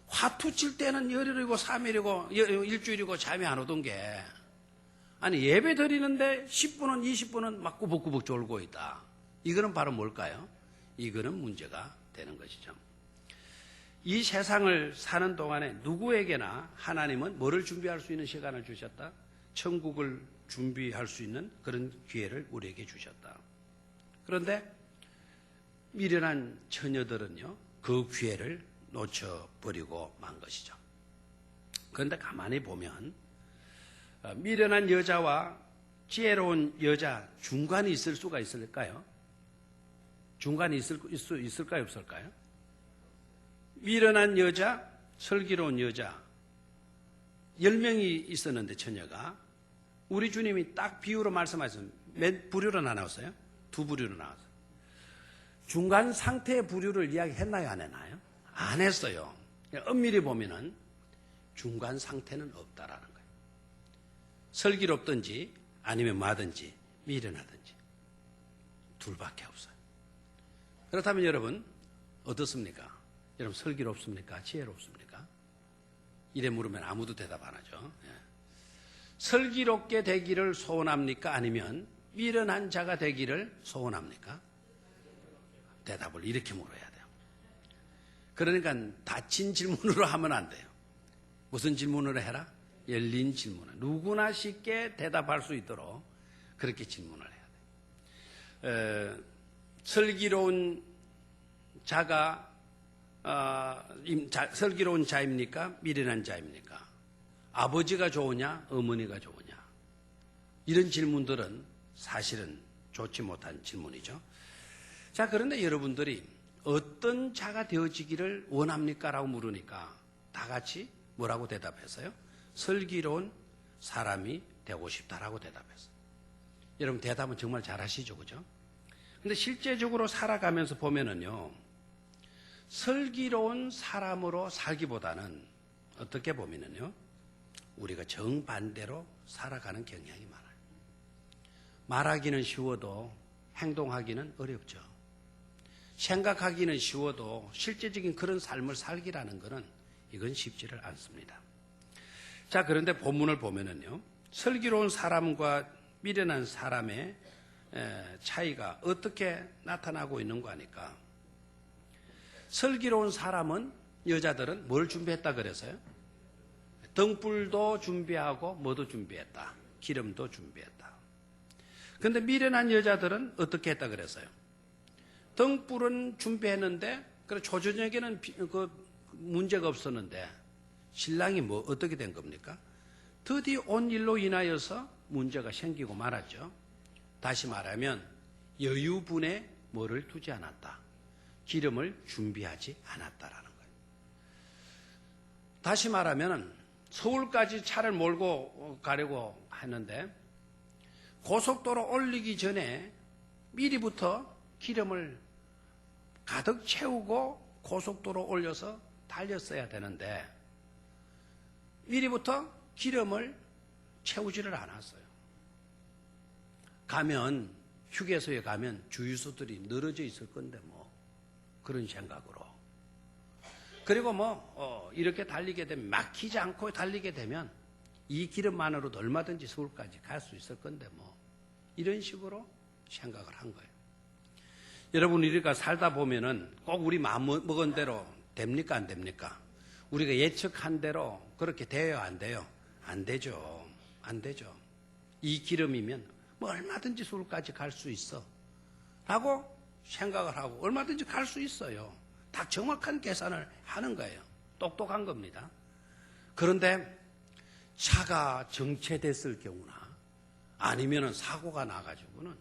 화투 칠 때는 열흘이고 3일이고 일주일이고 잠이 안 오던 게 아니 예배 드리는데 10분은 20분은 막 꾸벅꾸벅 졸고 있다. 이거는 바로 뭘까요? 이거는 문제가 되는 것이죠. 이 세상을 사는 동안에 누구에게나 하나님은 뭐를 준비할 수 있는 시간을 주셨다? 천국을 준비할 수 있는 그런 기회를 우리에게 주셨다. 그런데 미련한 처녀들은요, 그 기회를 놓쳐버리고 만 것이죠. 그런데 가만히 보면 미련한 여자와 지혜로운 여자 중간이 있을 수가 있을까요? 중간이 있을까요? 없을까요? 미련한 여자, 슬기로운 여자 10명이 있었는데 처녀가 우리 주님이 딱 비유로 말씀하셨어요. 몇 부류로 나눴어요? 2부류로 나왔어요. 중간 상태의 부류를 이야기했나요? 안 했나요? 안 했어요. 엄밀히 보면은 중간 상태는 없다라는 거예요. 슬기롭든지 아니면 뭐든지 미련하든지 둘밖에 없어요. 그렇다면 여러분 어떻습니까? 여러분 슬기롭습니까? 지혜롭습니까? 이래 물으면 아무도 대답 안 하죠. 예. 슬기롭게 되기를 소원합니까? 아니면 미련한 자가 되기를 소원합니까? 대답을 이렇게 물어야 돼요. 그러니까 닫힌 질문으로 하면 안 돼요. 무슨 질문으로 해라? 열린 질문을. 누구나 쉽게 대답할 수 있도록 그렇게 질문을 해야 돼요. 슬기로운 자가 슬기로운 자입니까? 미련한 자입니까? 아버지가 좋으냐? 어머니가 좋으냐? 이런 질문들은 사실은 좋지 못한 질문이죠. 자, 그런데 여러분들이 어떤 자가 되어지기를 원합니까? 라고 물으니까 다 같이 뭐라고 대답했어요? 슬기로운 사람이 되고 싶다라고 대답했어요. 여러분 대답은 정말 잘하시죠, 그죠? 근데 실제적으로 살아가면서 보면은요, 슬기로운 사람으로 살기보다는 어떻게 보면은요, 우리가 정반대로 살아가는 경향이 많아요. 말하기는 쉬워도 행동하기는 어렵죠. 생각하기는 쉬워도 실제적인 그런 삶을 살기라는 것은 이건 쉽지를 않습니다. 자, 그런데 본문을 보면은요, 슬기로운 사람과 미련한 사람의 차이가 어떻게 나타나고 있는 거 아니까? 슬기로운 사람은 여자들은 뭘 준비했다 그래서요? 등불도 준비하고 뭐도 준비했다. 기름도 준비했다. 그런데 미련한 여자들은 어떻게 했다 그랬어요? 등불은 준비했는데 그래 조저녁에는 그 문제가 없었는데 신랑이 뭐 어떻게 된 겁니까? 드디어 온 일로 인하여서 문제가 생기고 말았죠. 다시 말하면 여유분에 뭐를 두지 않았다. 기름을 준비하지 않았다라는 거예요. 다시 말하면 서울까지 차를 몰고 가려고 하는데 고속도로 올리기 전에 미리부터 기름을 가득 채우고 고속도로 올려서 달렸어야 되는데 미리부터 기름을 채우지를 않았어요. 가면 휴게소에 가면 주유소들이 늘어져 있을 건데 뭐 그런 생각으로. 그리고 뭐 이렇게 달리게 되면 막히지 않고 달리게 되면 이 기름만으로도 얼마든지 서울까지 갈 수 있을 건데 뭐 이런 식으로 생각을 한 거예요. 여러분 우리가 살다 보면은 꼭 우리 마음 먹은 대로 됩니까 안 됩니까? 우리가 예측한 대로 그렇게 돼요 안 돼요? 안 되죠. 안 되죠. 이 기름이면 뭐 얼마든지 서울까지 갈 수 있어 라고 생각을 하고 얼마든지 갈 수 있어요. 딱 정확한 계산을 하는 거예요. 똑똑한 겁니다. 그런데 차가 정체됐을 경우나 아니면은 사고가 나가지고는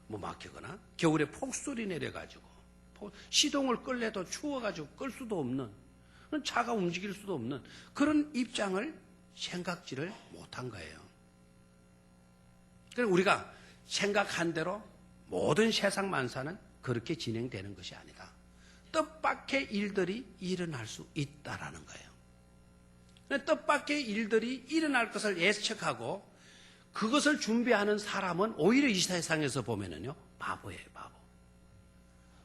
뭐 막히거나 겨울에 폭설이 내려가지고 시동을 끌래도 추워가지고 끌 수도 없는 차가 움직일 수도 없는 그런 입장을 생각지를 못한 거예요. 그래서 우리가 생각한 대로 모든 세상 만사는 그렇게 진행되는 것이 아니다. 뜻밖의 일들이 일어날 수 있다라는 거예요. 뜻밖의 일들이 일어날 것을 예측하고 그것을 준비하는 사람은 오히려 이 세상에서 보면은요, 바보예요, 바보.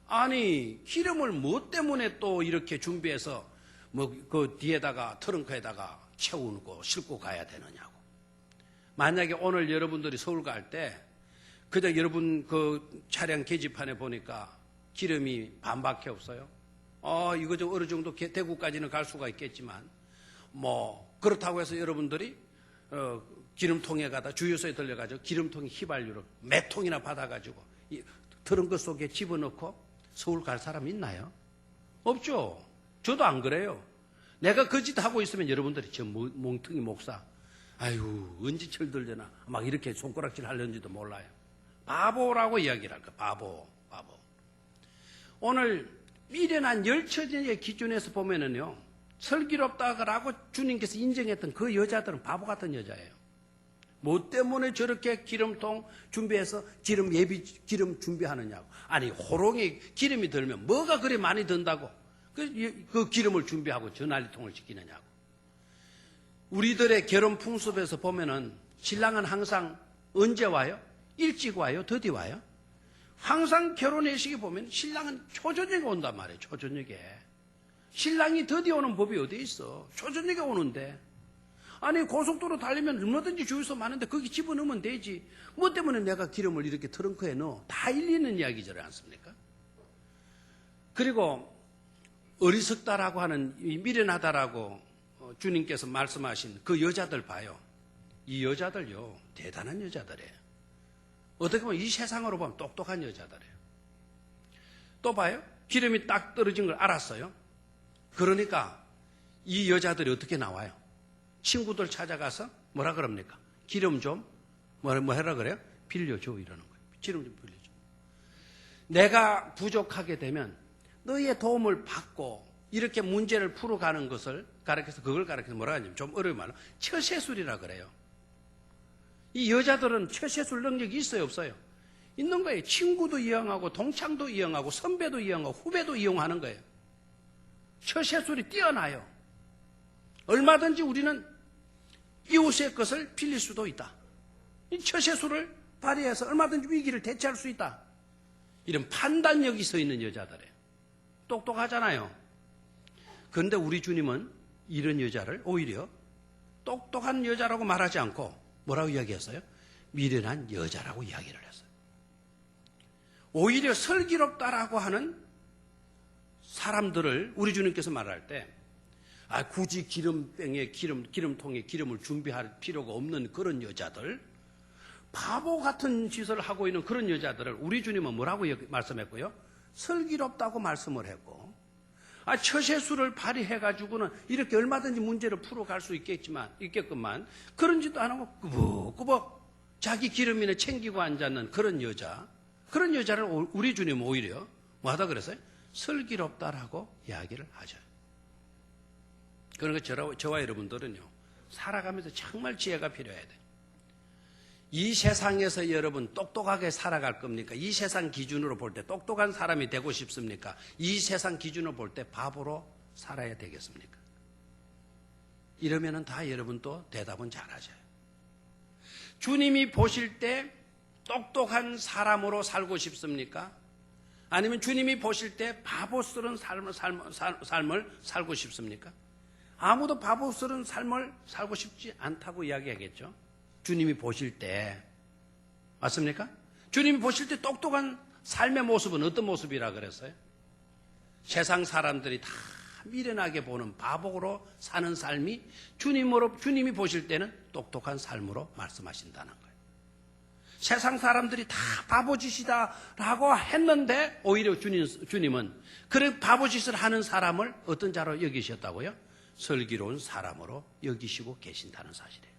아니, 기름을 뭐 때문에 또 이렇게 준비해서 뭐 그 뒤에다가 트렁크에다가 채우고 싣고 가야 되느냐고. 만약에 오늘 여러분들이 서울 갈 때 그저 여러분 그 차량 계기판에 보니까 기름이 반밖에 없어요. 이거 좀 어느 정도 대구까지는 갈 수가 있겠지만 뭐 그렇다고 해서 여러분들이 기름통에 가다 주유소에 들려가지고 기름통에 휘발유를 몇 통이나 받아가지고 트렁크 속에 집어넣고 서울 갈 사람 있나요? 없죠. 저도 안 그래요. 내가 그 짓 하고 있으면 여러분들이 저 몽둥이 목사 아유, 언제 철들려나? 막 이렇게 손가락질 하려는지도 몰라요. 바보라고 이야기를 할까? 바보. 오늘 미련한 열처녀의 기준에서 보면은요, 슬기롭다고 주님께서 인정했던 그 여자들은 바보 같은 여자예요. 뭐 때문에 저렇게 기름통 준비해서 기름 준비하느냐고. 아니, 호롱에 기름이 들면 뭐가 그리 많이 든다고 그 기름을 준비하고 저 난리통을 시키느냐고. 우리들의 결혼 풍습에서 보면은 신랑은 항상 언제 와요? 일찍 와요? 더디 와요? 항상 결혼 예식에 보면 신랑은 초저녁에 온단 말이에요. 초저녁에. 신랑이 더디 오는 법이 어디 있어? 초저녁에 오는데. 아니, 고속도로 달리면 얼마든지 주유소 많은데 거기 집어넣으면 되지. 뭐 때문에 내가 기름을 이렇게 트렁크에 넣어? 다 일리는 이야기지 않습니까? 그리고 어리석다라고 하는, 미련하다라고 주님께서 말씀하신 그 여자들 봐요. 이 여자들요, 대단한 여자들이에요. 어떻게 보면 이 세상으로 보면 똑똑한 여자들이에요. 또 봐요. 기름이 딱 떨어진 걸 알았어요. 그러니까 이 여자들이 어떻게 나와요? 친구들 찾아가서 뭐라 그럽니까? 기름 좀 뭐 해라 그래요? 빌려줘 이러는 거예요. 기름 좀 빌려줘. 내가 부족하게 되면 너희의 도움을 받고 이렇게 문제를 풀어가는 것을 가르쳐서, 그걸 가르쳐서 뭐라 하냐면, 좀 어려운 말로 처세술이라 그래요. 이 여자들은 처세술 능력이 있어요, 없어요? 있는 거예요. 친구도 이용하고 동창도 이용하고 선배도 이용하고 후배도 이용하는 거예요. 처세술이 뛰어나요. 얼마든지 우리는 이웃의 것을 빌릴 수도 있다. 이 처세술을 발휘해서 얼마든지 위기를 대처할 수 있다. 이런 판단력이 서 있는 여자들이에요. 똑똑하잖아요. 그런데 우리 주님은 이런 여자를 오히려 똑똑한 여자라고 말하지 않고 뭐라고 이야기했어요? 미련한 여자라고 이야기를 했어요. 오히려 슬기롭다라고 하는 사람들을 우리 주님께서 말할 때, 굳이 기름통에 기름을 준비할 필요가 없는 그런 여자들, 바보 같은 짓을 하고 있는 그런 여자들을 우리 주님은 뭐라고 말씀했고요? 슬기롭다고 말씀을 했고, 처세술을 발휘해가지고는 이렇게 얼마든지 문제를 풀어갈 수 있겠구만, 그런 짓도 안 하고 꾸벅꾸벅 자기 기름이나 챙기고 앉았는 그런 여자를 우리 주님은 오히려 뭐하다 그랬어요? 슬기롭다라고 이야기를 하죠. 그러니까 저와 여러분들은요, 살아가면서 정말 지혜가 필요해야 돼요. 이 세상에서 여러분 똑똑하게 살아갈 겁니까? 이 세상 기준으로 볼 때 똑똑한 사람이 되고 싶습니까? 이 세상 기준으로 볼 때 바보로 살아야 되겠습니까? 이러면은 다 여러분 또 대답은 잘하셔요. 주님이 보실 때 똑똑한 사람으로 살고 싶습니까? 아니면 주님이 보실 때 바보스러운 삶을 살고 싶습니까? 아무도 바보스러운 삶을 살고 싶지 않다고 이야기하겠죠. 주님이 보실 때. 맞습니까? 주님이 보실 때 똑똑한 삶의 모습은 어떤 모습이라 그랬어요? 세상 사람들이 다 미련하게 보는 바보로 사는 삶이 주님이 보실 때는 똑똑한 삶으로 말씀하신다는 거예요. 세상 사람들이 다 바보짓이다라고 했는데 오히려 주님은 그런 바보짓을 하는 사람을 어떤 자로 여기셨다고요? 슬기로운 사람으로 여기시고 계신다는 사실이에요.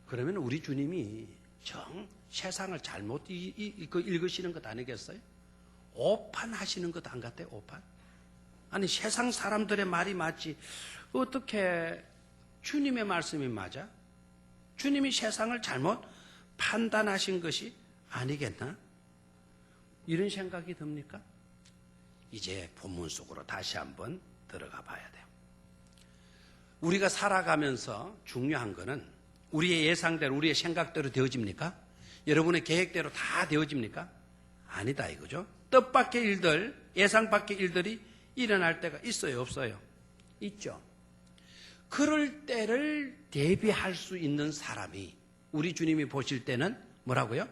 그러면 우리 주님이 세상을 잘못 읽으시는 것 아니겠어요? 오판하시는 것 안 같아요? 오판? 아니, 세상 사람들의 말이 맞지 어떻게 주님의 말씀이 맞아? 주님이 세상을 잘못 판단하신 것이 아니겠나? 이런 생각이 듭니까? 이제 본문 속으로 다시 한번 들어가 봐야 돼요. 우리가 살아가면서 중요한 거는 우리의 예상대로, 우리의 생각대로 되어집니까? 여러분의 계획대로 다 되어집니까? 아니다 이거죠. 뜻밖의 일들, 예상 밖의 일들이 일어날 때가 있어요, 없어요? 있죠. 그럴 때를 대비할 수 있는 사람이 우리 주님이 보실 때는 뭐라고요?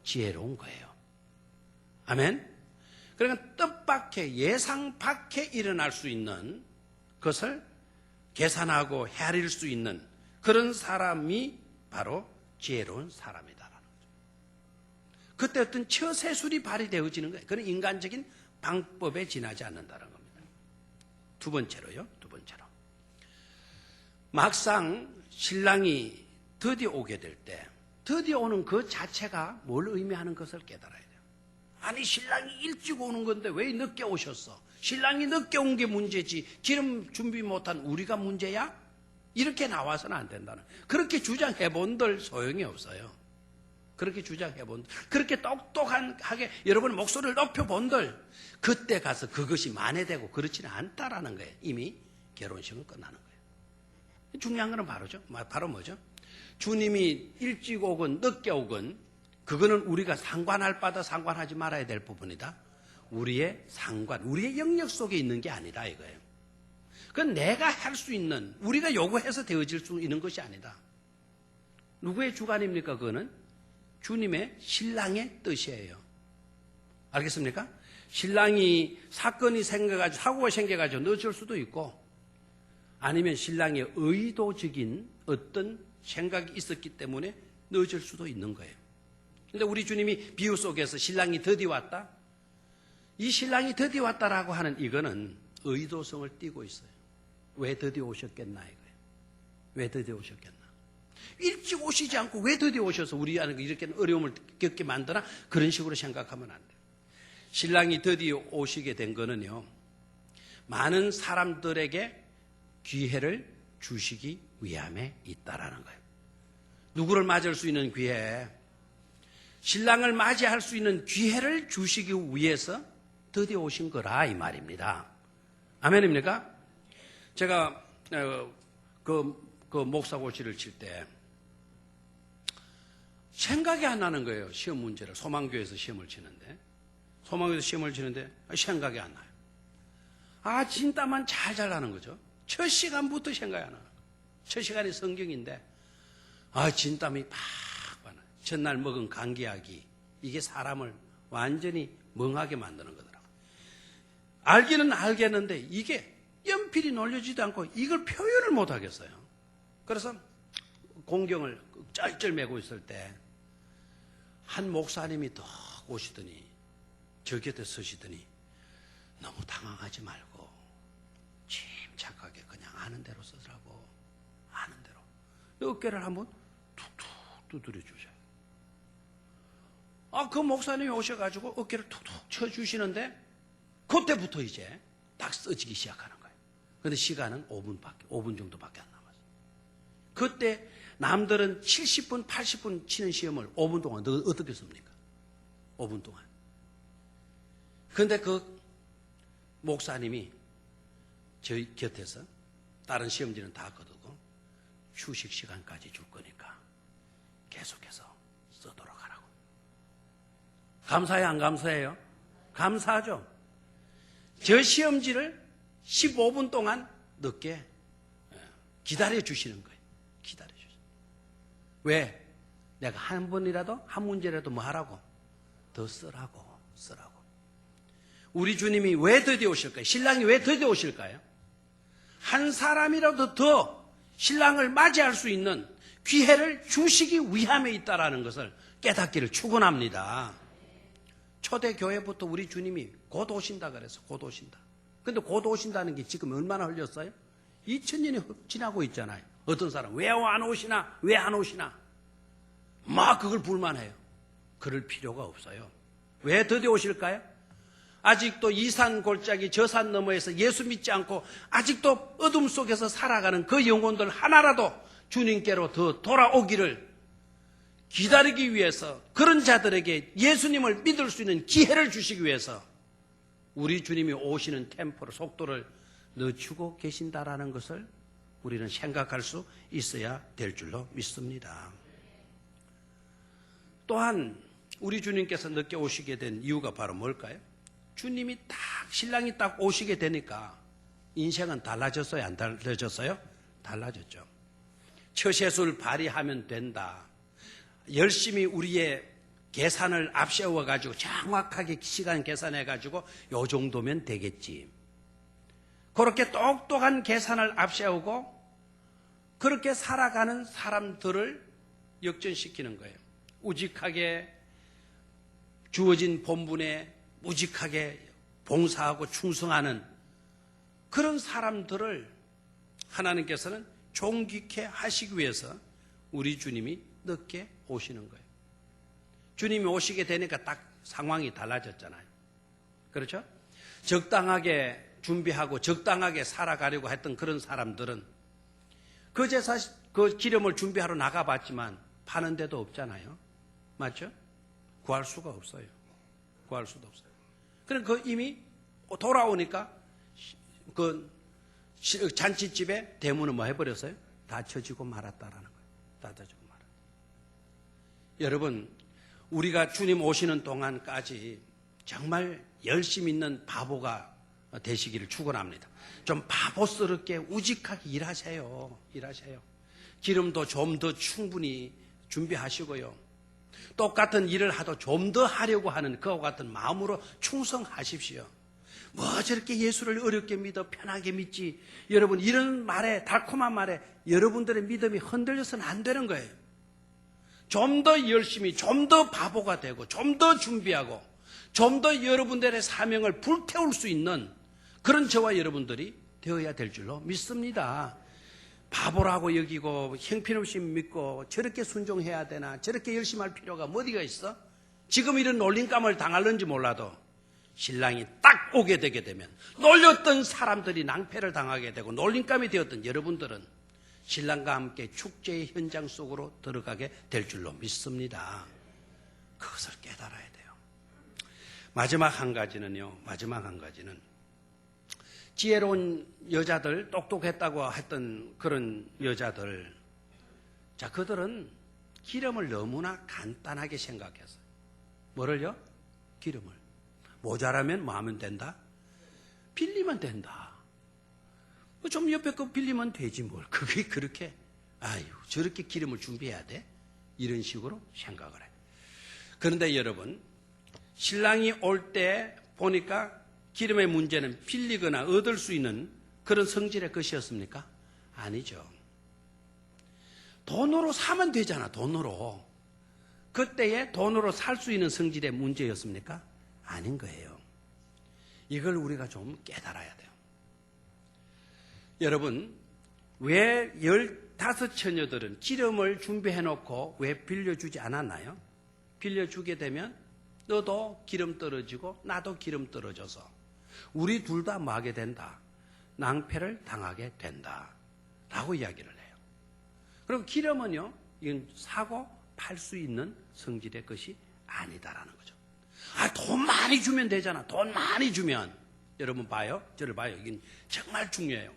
지혜로운 거예요. 아멘? 그러니까 뜻밖의, 예상 밖에 일어날 수 있는 것을 계산하고 헤아릴 수 있는 그런 사람이 바로 지혜로운 사람이다라는 거죠. 그때 어떤 처세술이 발휘되어지는 거예요. 그런 인간적인 방법에 지나지 않는다는 겁니다. 두 번째로 막상 신랑이 드디어 오게 될 때, 드디어 오는 그 자체가 뭘 의미하는 것을 깨달아야 돼요. 아니, 신랑이 일찍 오는 건데 왜 늦게 오셨어? 신랑이 늦게 온 게 문제지 기름 준비 못한 우리가 문제야? 이렇게 나와서는 안 된다는, 그렇게 주장해본들 소용이 없어요. 그렇게 주장해본들, 그렇게 똑똑하게 여러분 목소리를 높여본들, 그때 가서 그것이 만회되고 그렇지는 않다라는 거예요. 이미 결혼식은 끝나는 거예요. 중요한 거는 바로 뭐죠? 주님이 일찍 오건 늦게 오건 그거는 우리가 상관할 바다 상관하지 말아야 될 부분이다. 우리의 상관, 우리의 영역 속에 있는 게 아니다 이거예요. 그건 내가 할 수 있는, 우리가 요구해서 되어질 수 있는 것이 아니다. 누구의 주관입니까? 그거는 주님의, 신랑의 뜻이에요. 알겠습니까? 신랑이 사건이 생겨가지고, 사고가 생겨가지고 늦을 수도 있고, 아니면 신랑의 의도적인 어떤 생각이 있었기 때문에 늦을 수도 있는 거예요. 근데 우리 주님이 비유 속에서 신랑이 드디어 왔다? 이 신랑이 드디어 왔다라고 하는 이거는 의도성을 띠고 있어요. 왜 드디어 오셨겠나 이거예요. 왜 드디어 오셨겠나. 일찍 오시지 않고 왜 드디어 오셔서 우리한테 이렇게 어려움을 겪게 만드나? 그런 식으로 생각하면 안 돼요. 신랑이 드디어 오시게 된 거는요, 많은 사람들에게 기회를 주시기 위함에 있다라는 거예요. 누구를 맞을 수 있는 기회, 신랑을 맞이할 수 있는 기회를 주시기 위해서 드디어 오신 거라 이 말입니다. 아멘입니까? 제가 그 목사고시를 칠 때 생각이 안 나는 거예요. 시험 문제를. 소망교회에서 시험을 치는데 생각이 안 나요. 진짜만 잘 나는 거죠. 첫 시간부터 생각이 안 나요. 첫 시간이 성경인데 진땀이 팍 나요. 전날 먹은 감기약이 이게 사람을 완전히 멍하게 만드는 거더라고요. 알기는 알겠는데 이게 연필이 놀려지도 않고 이걸 표현을 못 하겠어요. 그래서 공경을 쩔쩔 매고 있을 때 한 목사님이 딱 오시더니 저 곁에 서시더니 너무 당황하지 말고 침착하게 그냥 아는 대로 쓰라고, 아는 대로. 어깨를 한번 툭툭 두드려 주셔요. 그 목사님이 오셔가지고 어깨를 툭툭 쳐주시는데 그때부터 이제 딱 써지기 시작하는 거예요. 그런데 시간은 5분 정도밖에 안 남았어요. 그때 남들은 70분, 80분 치는 시험을 5분 동안 너 어떻게 씁니까? 5분 동안. 그런데 그 목사님이 저희 곁에서 다른 시험지는 다 거두고 휴식 시간까지 줄 거니까 계속해서 써도록 하라고. 감사해요, 안 감사해요? 감사하죠. 저 시험지를 15분 동안 늦게 기다려 주시는 거예요. 기다려 주시는. 왜? 내가 한 번이라도, 한 문제라도 뭐 하라고? 더 쓰라고. 우리 주님이 왜 드디어 오실까요? 신랑이 왜 드디어 오실까요? 한 사람이라도 더 신랑을 맞이할 수 있는 기회를 주시기 위함에 있다라는 것을 깨닫기를 축원합니다. 초대교회부터 우리 주님이 곧 오신다 그래서 곧 오신다. 근데 곧 오신다는 게 지금 얼마나 흘렸어요? 2000년이 지나고 있잖아요. 어떤 사람 왜 안 오시나? 왜 안 오시나? 막 그걸 불만해요. 그럴 필요가 없어요. 왜 드디어 오실까요? 아직도 이 산 골짜기 저 산 너머에서 예수 믿지 않고 아직도 어둠 속에서 살아가는 그 영혼들 하나라도 주님께로 더 돌아오기를 기다리기 위해서, 그런 자들에게 예수님을 믿을 수 있는 기회를 주시기 위해서 우리 주님이 오시는 템포를, 속도를 늦추고 계신다라는 것을 우리는 생각할 수 있어야 될 줄로 믿습니다. 또한 우리 주님께서 늦게 오시게 된 이유가 바로 뭘까요? 주님이 신랑이 딱 오시게 되니까 인생은 달라졌어요? 안 달라졌어요? 달라졌죠. 처세술 발휘하면 된다. 열심히 우리의 계산을 앞세워가지고 정확하게 시간 계산해가지고 요 정도면 되겠지. 그렇게 똑똑한 계산을 앞세우고 그렇게 살아가는 사람들을 역전시키는 거예요. 우직하게 주어진 본분에 무직하게 봉사하고 충성하는 그런 사람들을 하나님께서는 존귀케 하시기 위해서 우리 주님이 늦게 오시는 거예요. 주님이 오시게 되니까 딱 상황이 달라졌잖아요. 그렇죠? 적당하게 준비하고 적당하게 살아가려고 했던 그런 사람들은 그 제사, 그 기름을 준비하러 나가봤지만 파는 데도 없잖아요. 맞죠? 구할 수가 없어요. 구할 수도 없어요. 그럼 그 이미 돌아오니까 그 잔치집에 대문을 뭐 해버렸어요? 닫혀지고 말았다라는 거예요. 닫혀지고 말았다. 여러분, 우리가 주님 오시는 동안까지 정말 열심 있는 바보가 되시기를 축원합니다. 좀 바보스럽게 우직하게 일하세요. 일하세요. 기름도 좀 더 충분히 준비하시고요. 똑같은 일을 하도 좀 더 하려고 하는 그와 같은 마음으로 충성하십시오. 뭐 저렇게 예수를 어렵게 믿어 편하게 믿지. 여러분, 이런 말에, 달콤한 말에 여러분들의 믿음이 흔들려서는 안 되는 거예요. 좀 더 열심히, 좀 더 바보가 되고, 좀 더 준비하고, 좀 더 여러분들의 사명을 불태울 수 있는 그런 저와 여러분들이 되어야 될 줄로 믿습니다. 바보라고 여기고 형편없이 믿고 저렇게 순종해야 되나, 저렇게 열심히 할 필요가 어디가 있어? 지금 이런 놀림감을 당할는지 몰라도 신랑이 딱 오게 되게 되면 놀렸던 사람들이 낭패를 당하게 되고 놀림감이 되었던 여러분들은 신랑과 함께 축제의 현장 속으로 들어가게 될 줄로 믿습니다. 그것을 깨달아야 돼요. 마지막 한 가지는 지혜로운 여자들, 똑똑했다고 했던 그런 여자들, 자, 그들은 기름을 너무나 간단하게 생각했어요. 뭐를요? 기름을. 모자라면 뭐 하면 된다? 빌리면 된다. 좀 옆에 거 빌리면 되지 뭘. 그게 그렇게, 아유, 저렇게 기름을 준비해야 돼? 이런 식으로 생각을 해요. 그런데 여러분, 신랑이 올 때 보니까 기름의 문제는 빌리거나 얻을 수 있는 그런 성질의 것이었습니까? 아니죠. 돈으로 사면 되잖아, 돈으로. 그때에 돈으로 살 수 있는 성질의 문제였습니까? 아닌 거예요. 이걸 우리가 좀 깨달아야 돼요. 여러분, 왜 15처녀들은 기름을 준비해 놓고 왜 빌려주지 않았나요? 빌려주게 되면 너도 기름 떨어지고 나도 기름 떨어져서 우리 둘 다 뭐 하게 된다? 낭패를 당하게 된다 라고 이야기를 해요. 그럼 기름은요, 이건 사고 팔 수 있는 성질의 것이 아니다라는 거죠. 아, 돈 많이 주면 되잖아. 돈 많이 주면. 여러분 봐요. 저를 봐요. 이건 정말 중요해요.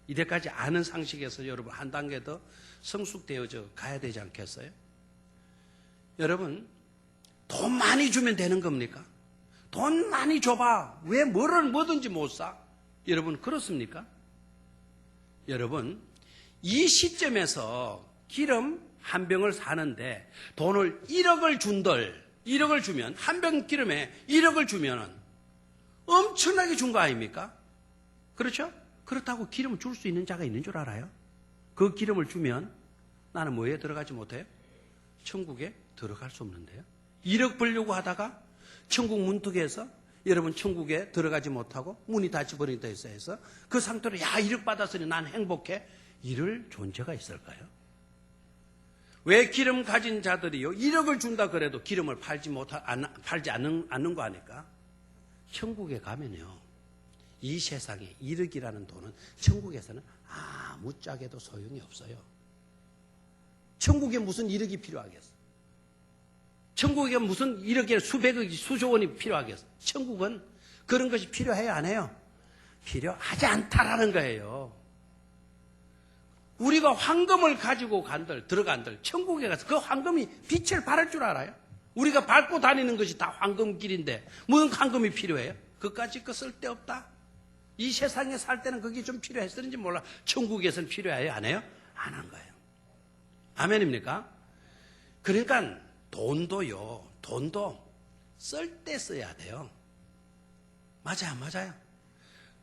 이때까지 아는 상식에서 여러분 한 단계 더 성숙되어져 가야 되지 않겠어요? 여러분, 돈 많이 주면 되는 겁니까? 돈 많이 줘봐. 왜 뭐든지 못 사? 여러분, 그렇습니까? 여러분, 이 시점에서 기름 한 병을 사는데 돈을 1억을 준들, 1억을 주면, 한 병 기름에 1억을 주면 엄청나게 준 거 아닙니까? 그렇죠? 그렇다고 기름을 줄 수 있는 자가 있는 줄 알아요? 그 기름을 주면 나는 뭐에 들어가지 못해요? 천국에 들어갈 수 없는데요. 1억 벌려고 하다가 천국 문턱에서 여러분 천국에 들어가지 못하고 문이 닫혀버린다 해서 그 상태로 야 1억 받았으니 난 행복해. 이럴 존재가 있을까요? 왜 기름 가진 자들이요 1억을 준다 그래도 기름을 팔지 않는 거 아닐까? 천국에 가면요 이 세상에 1억이라는 돈은 천국에서는 아무짝에도 소용이 없어요. 천국에 무슨 1억이 필요하겠어? 천국에 무슨 1억에 수백억이 수조 원이 필요하겠어? 천국은 그런 것이 필요해요, 안 해요? 필요하지 않다라는 거예요. 우리가 황금을 가지고 들어간들 천국에 가서 그 황금이 빛을 발할 줄 알아요? 우리가 밟고 다니는 것이 다 황금길인데 무슨 황금이 필요해요? 그까짓 거 쓸데없다. 이 세상에 살 때는 그게 좀 필요했었는지 몰라. 천국에서는 필요해요, 안 해요? 안 한 거예요. 아멘입니까? 그러니까 돈도 쓸 때 써야 돼요. 맞아요.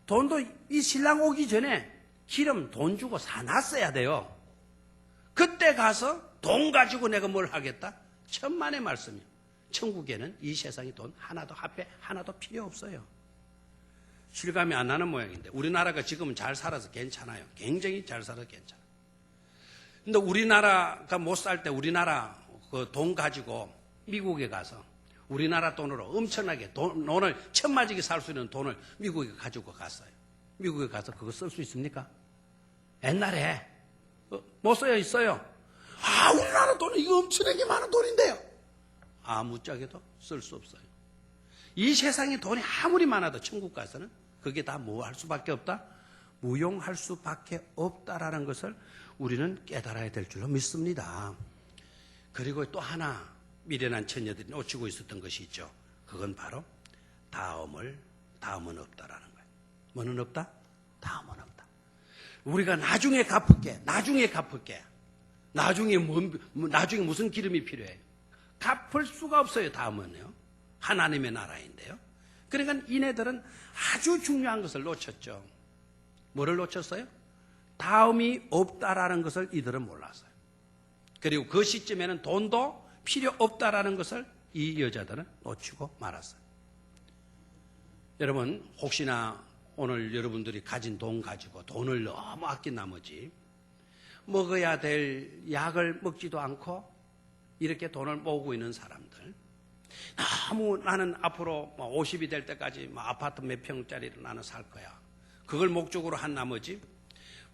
돈도 이 신랑 오기 전에 기름 돈 주고 사놨어야 돼요. 그때 가서 돈 가지고 내가 뭘 하겠다? 천만의 말씀이요. 천국에는 이 세상에 돈 하나도 화폐 하나도 필요 없어요. 실감이 안 나는 모양인데 우리나라가 지금은 잘 살아서 괜찮아요. 굉장히 잘 살아서 괜찮아요. 근데 우리나라가 못 살 때 우리나라 그 돈 가지고 미국에 가서 우리나라 돈으로 엄청나게 돈을 천마지게 살 수 있는 돈을 미국에 가지고 갔어요. 미국에 가서 그거 쓸 수 있습니까? 옛날에 못 써요, 있어요. 우리나라 돈은 이거 엄청나게 많은 돈인데요. 아무짝에도 쓸 수 없어요. 이 세상에 돈이 아무리 많아도 천국 가서는 그게 다 뭐 할 수밖에 없다? 무용할 수밖에 없다라는 것을 우리는 깨달아야 될 줄로 믿습니다. 그리고 또 하나 미련한 처녀들이 놓치고 있었던 것이 있죠. 그건 바로 다음은 없다라는 거예요. 뭐는 없다? 다음은 없다. 우리가 나중에 갚을게. 나중에 무슨 기름이 필요해요? 갚을 수가 없어요. 다음은요. 하나님의 나라인데요. 그러니까 이네들은 아주 중요한 것을 놓쳤죠. 뭐를 놓쳤어요? 다음이 없다라는 것을 이들은 몰랐어요. 그리고 그 시점에는 돈도 필요 없다라는 것을 이 여자들은 놓치고 말았어요. 여러분, 혹시나 오늘 여러분들이 가진 돈 가지고 돈을 너무 아낀 나머지 먹어야 될 약을 먹지도 않고 이렇게 돈을 모으고 있는 사람들, 너무 나는 앞으로 50이 될 때까지 아파트 몇 평짜리를 나는 살 거야. 그걸 목적으로 한 나머지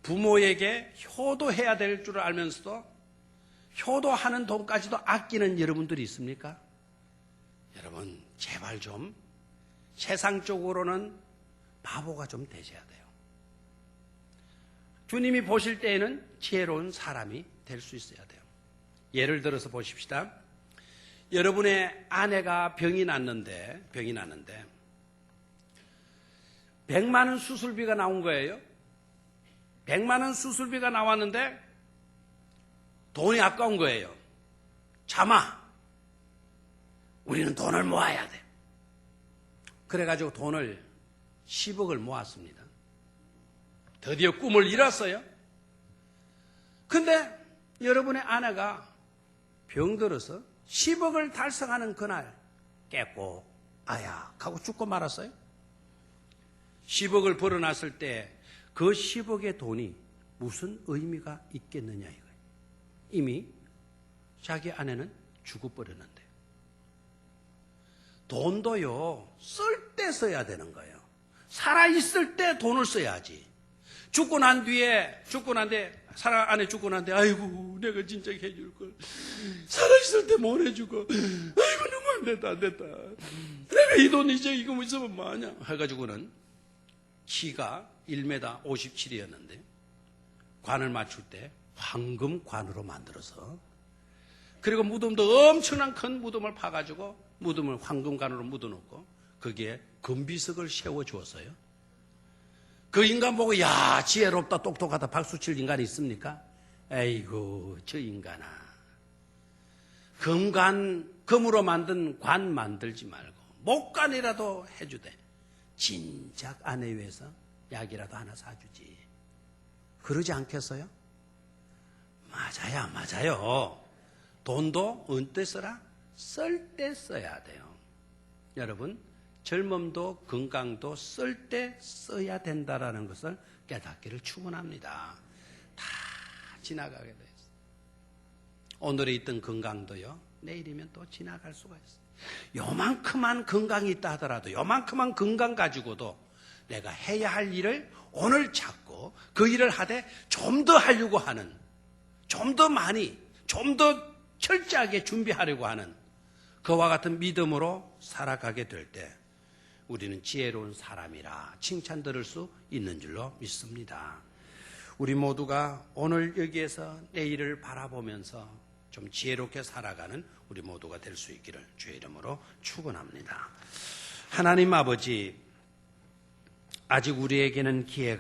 부모에게 효도해야 될 줄 알면서도 효도하는 돈까지도 아끼는 여러분들이 있습니까? 여러분, 제발 좀 세상적으로는 바보가 좀 되셔야 돼요. 주님이 보실 때에는 지혜로운 사람이 될 수 있어야 돼요. 예를 들어서 보십시다. 여러분의 아내가 병이 났는데 100만 원 수술비가 나온 거예요. 100만 원 수술비가 나왔는데 돈이 아까운 거예요. 참아. 우리는 돈을 모아야 돼. 그래가지고 돈을 10억을 모았습니다. 드디어 꿈을 이뤘어요. 근데 여러분의 아내가 병들어서 10억을 달성하는 그날 깨고 아약 하고 죽고 말았어요. 10억을 벌어놨을 때 그 10억의 돈이 무슨 의미가 있겠느냐 이거예요. 이미 자기 아내는 죽어버렸는데. 돈도요, 쓸 때 써야 되는 거예요. 살아있을 때 돈을 써야지. 죽고 난 뒤에 아내 죽고 난 뒤에 아이고 내가 진짜 해줄 걸 살아있을 때 못 해주고 아이고 너무 안 됐다. 내가 이 돈 이제 이거 있으면 뭐하냐 해가지고는 키가 1m 57이었는데 관을 맞출 때 황금관으로 만들어서 그리고 무덤도 엄청난 큰 무덤을 파가지고 무덤을 황금관으로 묻어놓고 거기에 금비석을 세워주었어요. 그 인간 보고 야 지혜롭다 똑똑하다 박수칠 인간이 있습니까? 에이구 저 인간아, 금으로 만든 관 만들지 말고 목관이라도 해주되 진작 아내 위해서 약이라도 하나 사주지. 그러지 않겠어요? 맞아요. 돈도 언제 써라? 쓸 때 써야 돼요. 여러분, 젊음도 건강도 쓸 때 써야 된다라는 것을 깨닫기를 축원합니다. 다 지나가게 돼 있어요. 오늘에 있던 건강도요, 내일이면 또 지나갈 수가 있어요. 요만큼만 건강이 있다 하더라도 요만큼만 건강 가지고도 내가 해야 할 일을 오늘 찾고 그 일을 하되 좀 더 하려고 하는, 좀 더 많이, 좀 더 철저하게 준비하려고 하는 그와 같은 믿음으로 살아가게 될 때 우리는 지혜로운 사람이라 칭찬 들을 수 있는 줄로 믿습니다. 우리 모두가 오늘 여기에서 내일을 바라보면서 좀 지혜롭게 살아가는 우리 모두가 될 수 있기를 주의 이름으로 축원합니다. 하나님 아버지, 아직 우리에게는 기회가